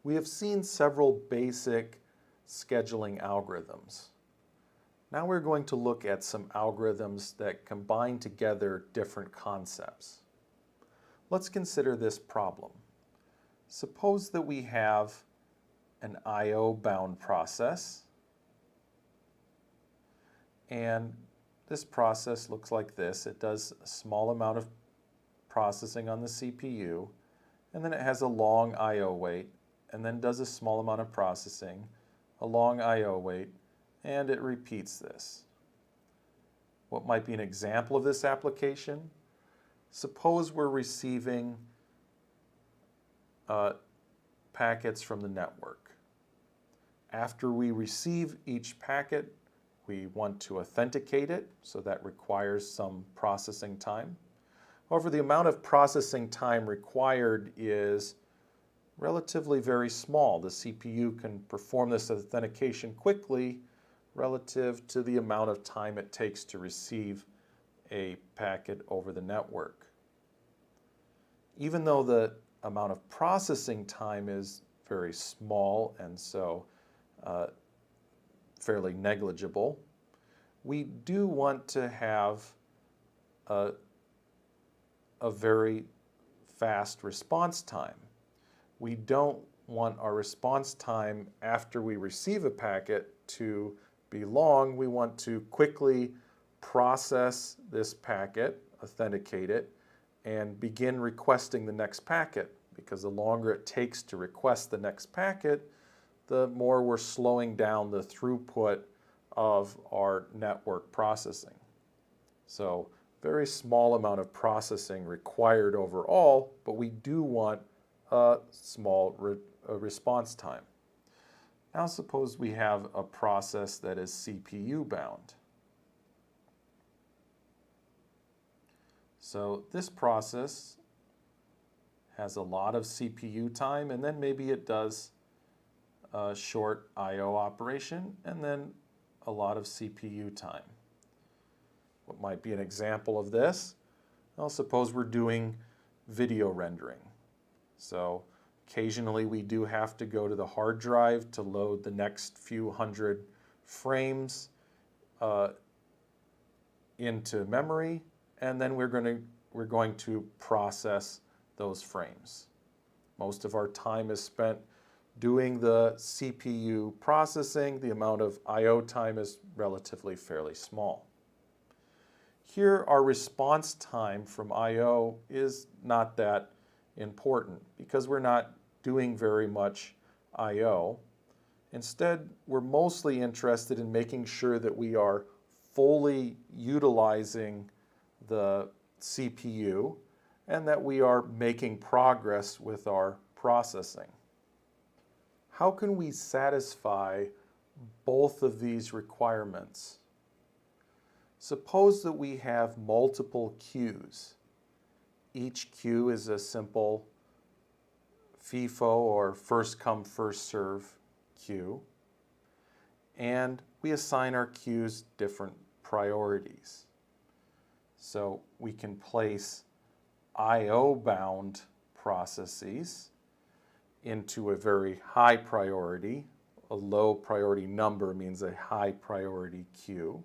We have seen several basic scheduling algorithms. Now we're going to look at some algorithms that combine together different concepts. Let's consider this problem. Suppose that we have an I/O bound process, and this process looks like this. It does a small amount of processing on the CPU, and then it has a long I/O wait, and then does a small amount of processing, a long I/O wait, and it repeats this. What might be an example of this application? Suppose we're receiving packets from the network. After we receive each packet, we want to authenticate it, so that requires some processing time. However, the amount of processing time required is relatively very small. The CPU can perform this authentication quickly relative to the amount of time it takes to receive a packet over the network. Even though the amount of processing time is very small and so fairly negligible, we do want to have a very fast response time. We don't want our response time after we receive a packet to be long. We want to quickly process this packet, authenticate it, and begin requesting the next packet, because the longer it takes to request the next packet, the more we're slowing down the throughput of our network processing. So very small amount of processing required overall, but we do want a small response time. Now suppose we have a process that is CPU bound. So this process has a lot of CPU time, and then maybe it does a short I/O operation, and then a lot of CPU time. What might be an example of this? Well, suppose we're doing video rendering. So occasionally we do have to go to the hard drive to load the next few hundred frames into memory, and then we're going to process those frames. Most of our time is spent doing the CPU processing. The amount of I/O time is relatively fairly small. Here, our response time from I/O is not that important because we're not doing very much I/O. Instead, we're mostly interested in making sure that we are fully utilizing the CPU and that we are making progress with our processing. How can we satisfy both of these requirements? Suppose that we have multiple queues. Each queue is a simple FIFO or first come, first serve queue, and we assign our queues different priorities. So we can place I/O bound processes into a very high priority. A low priority number means a high priority queue.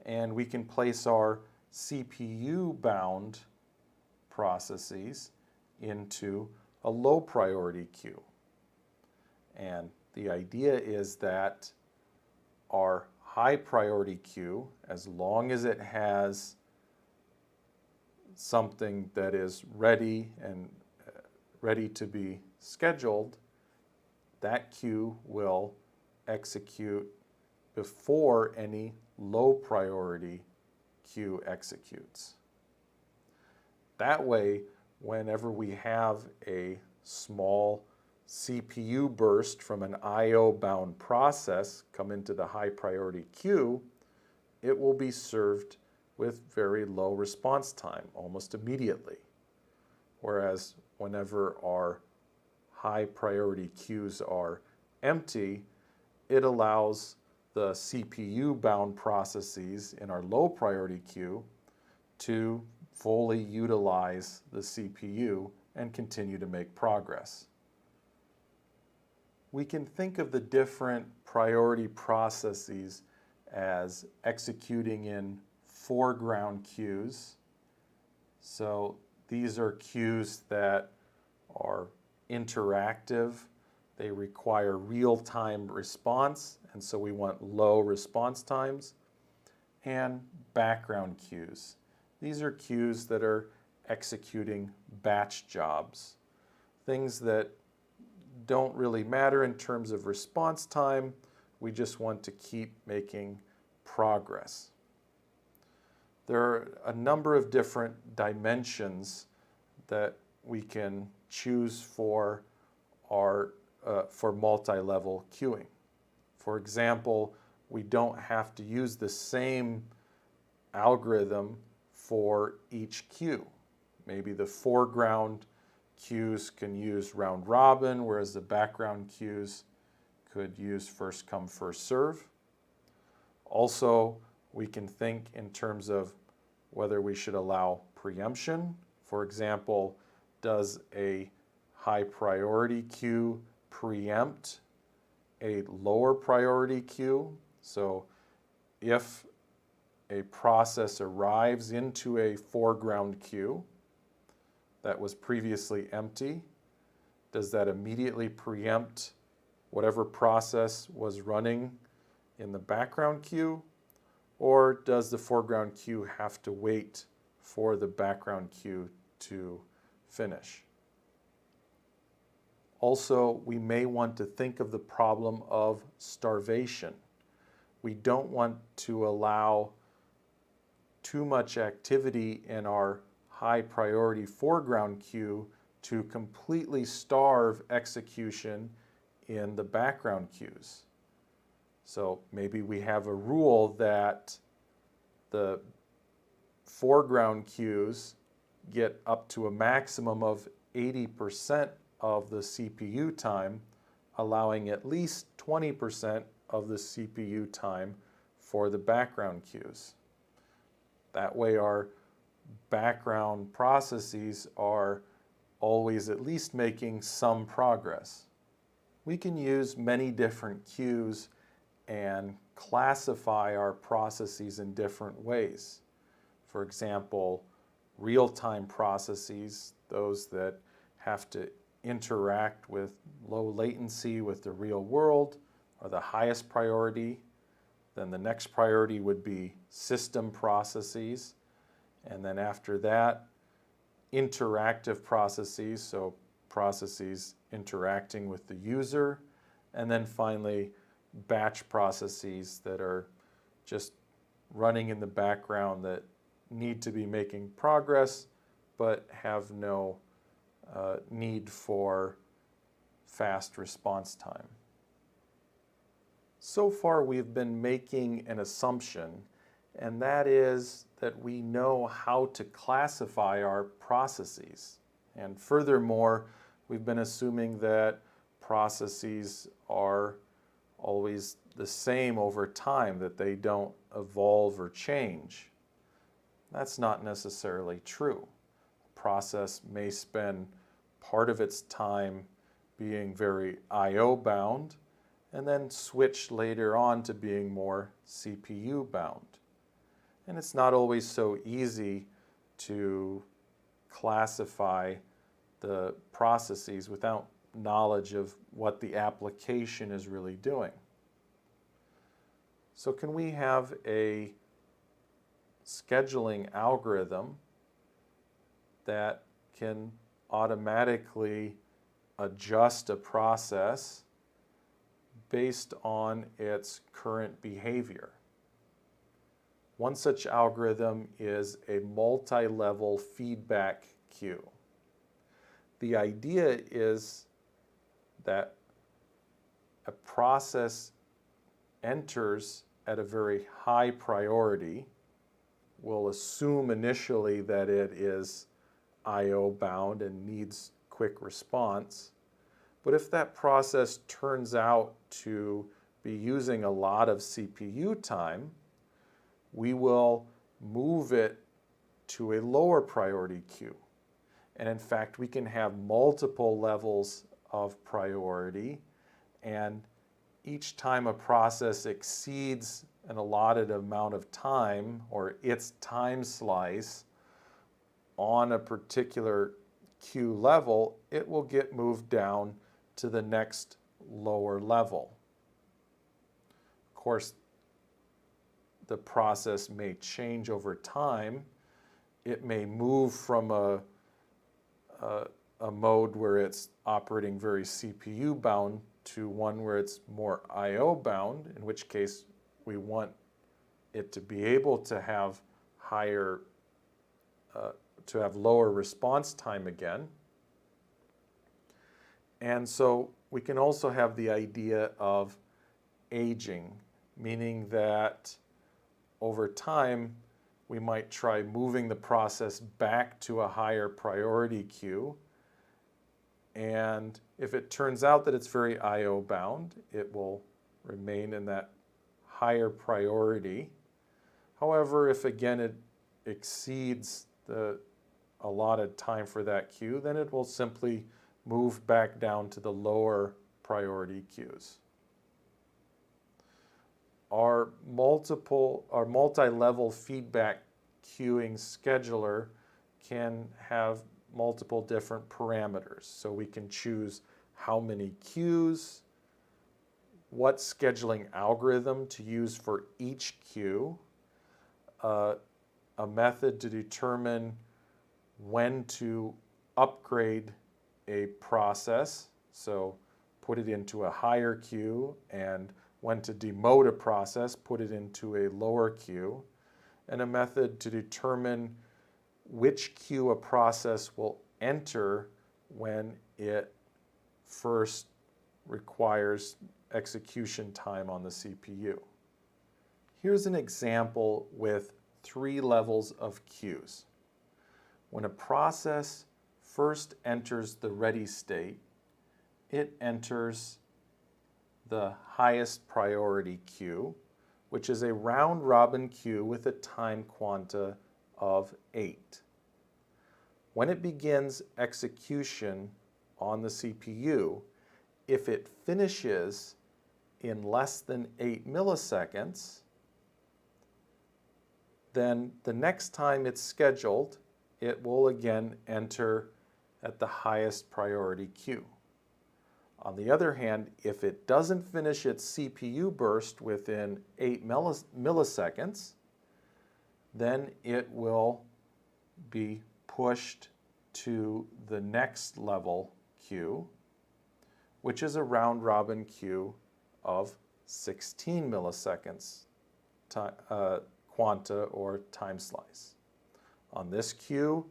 And we can place our CPU bound processes into a low priority queue. And the idea is that our high priority queue, as long as it has something that is ready and ready to be scheduled, that queue will execute before any low priority queue executes. That way, whenever we have a small CPU burst from an I/O bound process come into the high priority queue, it will be served with very low response time almost immediately. Whereas whenever our high priority queues are empty, it allows the CPU bound processes in our low priority queue to fully utilize the CPU and continue to make progress. We can think of the different priority processes as executing in foreground queues. So these are queues that are interactive. They require real-time response, and so we want low response times. And background queues. These are queues that are executing batch jobs, things that don't really matter in terms of response time. We just want to keep making progress. There are a number of different dimensions that we can choose for for multi-level queuing. For example, we don't have to use the same algorithm for each queue. Maybe the foreground queues can use round robin, whereas the background queues could use first come, first serve. Also, we can think in terms of whether we should allow preemption. For example, does a high priority queue preempt a lower priority queue? So if a process arrives into a foreground queue that was previously empty, does that immediately preempt whatever process was running in the background queue? Or does the foreground queue have to wait for the background queue to finish? Also, we may want to think of the problem of starvation. We don't want to allow too much activity in our high priority foreground queue to completely starve execution in the background queues. So maybe we have a rule that the foreground queues get up to a maximum of 80% of the CPU time, allowing at least 20% of the CPU time for the background queues. That way our background processes are always at least making some progress. We can use many different queues and classify our processes in different ways. For example, real-time processes, those that have to interact with low latency with the real world, are the highest priority. Then the next priority would be system processes. And then after that, interactive processes, so processes interacting with the user. And then finally, batch processes that are just running in the background that need to be making progress but have no need for fast response time. So far we've been making an assumption, and that is that we know how to classify our processes. And furthermore, we've been assuming that processes are always the same over time, that they don't evolve or change. That's not necessarily true. A process may spend part of its time being very I/O bound and then switch later on to being more CPU bound. And it's not always so easy to classify the processes without knowledge of what the application is really doing. So can we have a scheduling algorithm that can automatically adjust a process based on its current behavior? One such algorithm is a multi-level feedback queue. The idea is that a process enters at a very high priority. We'll assume initially that it is I/O bound and needs quick response. But if that process turns out to be using a lot of CPU time, we will move it to a lower priority queue. And in fact, we can have multiple levels of priority, And each time a process exceeds an allotted amount of time, or its time slice, on a particular queue level, it will get moved down to the next lower level. Of course, the process may change over time. It may move from a mode where it's operating very CPU bound to one where it's more I/O bound, in which case we want it to be able to have lower response time again. And so we can also have the idea of aging, meaning that over time we might try moving the process back to a higher priority queue. And if it turns out that it's very I/O bound, it will remain in that higher priority. However, if again it exceeds the allotted time for that queue, then it will simply move back down to the lower priority queues. Our multi-level feedback queuing scheduler can have multiple different parameters. So we can choose how many queues, what scheduling algorithm to use for each queue, a method to determine when to upgrade a process, so put it into a higher queue, and when to demote a process, put it into a lower queue, and a method to determine which queue a process will enter when it first requires execution time on the CPU. Here's an example with 3 levels of queues. When a process first enters the ready state, it enters the highest priority queue, which is a round-robin queue with a time quanta of 8. When it begins execution on the CPU, if it finishes in less than 8 milliseconds, then the next time it's scheduled, it will again enter at the highest priority queue. On the other hand, if it doesn't finish its CPU burst within 8 milliseconds, then it will be pushed to the next level queue, which is a round-robin queue of 16 milliseconds quanta or time slice. On this queue,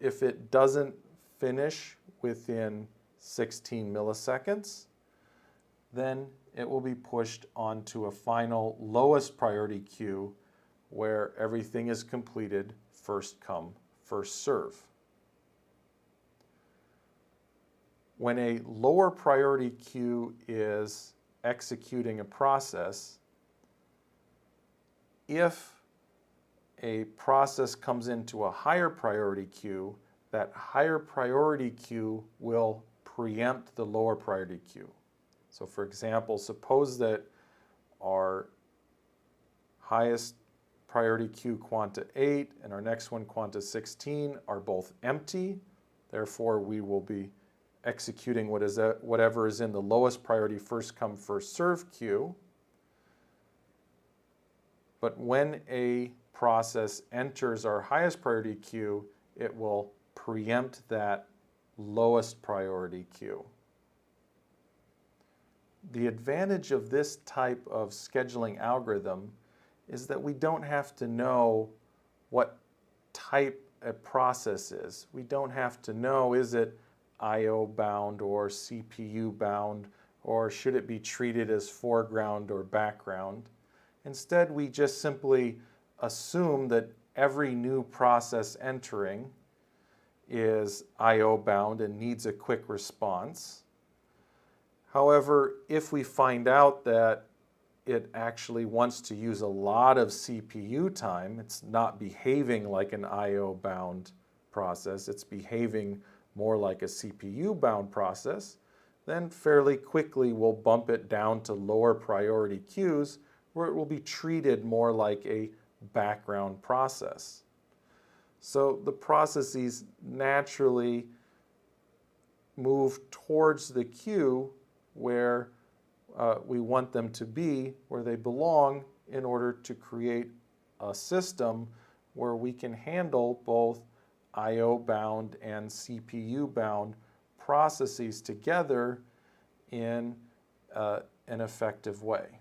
if it doesn't finish within 16 milliseconds, then it will be pushed onto a final lowest priority queue where everything is completed first come, first serve. When a lower priority queue is executing a process, if a process comes into a higher priority queue, that higher priority queue will preempt the lower priority queue. So for example, suppose that our highest priority queue quanta 8 and our next one quanta 16 are both empty. Therefore, we will be executing whatever is in the lowest priority first come first serve queue. But when a process enters our highest priority queue, it will preempt that lowest priority queue. The advantage of this type of scheduling algorithm is that we don't have to know what type a process is. We don't have to know, is it I/O bound or CPU bound, or should it be treated as foreground or background? Instead, we just simply assume that every new process entering is I/O bound and needs a quick response. However, if we find out that it actually wants to use a lot of CPU time, it's not behaving like an I/O bound process, it's behaving more like a CPU bound process, then fairly quickly we'll bump it down to lower priority queues where it will be treated more like a background process. So the processes naturally move towards the queue where we want them to be, where they belong, in order to create a system where we can handle both I/O bound and CPU bound processes together in an effective way.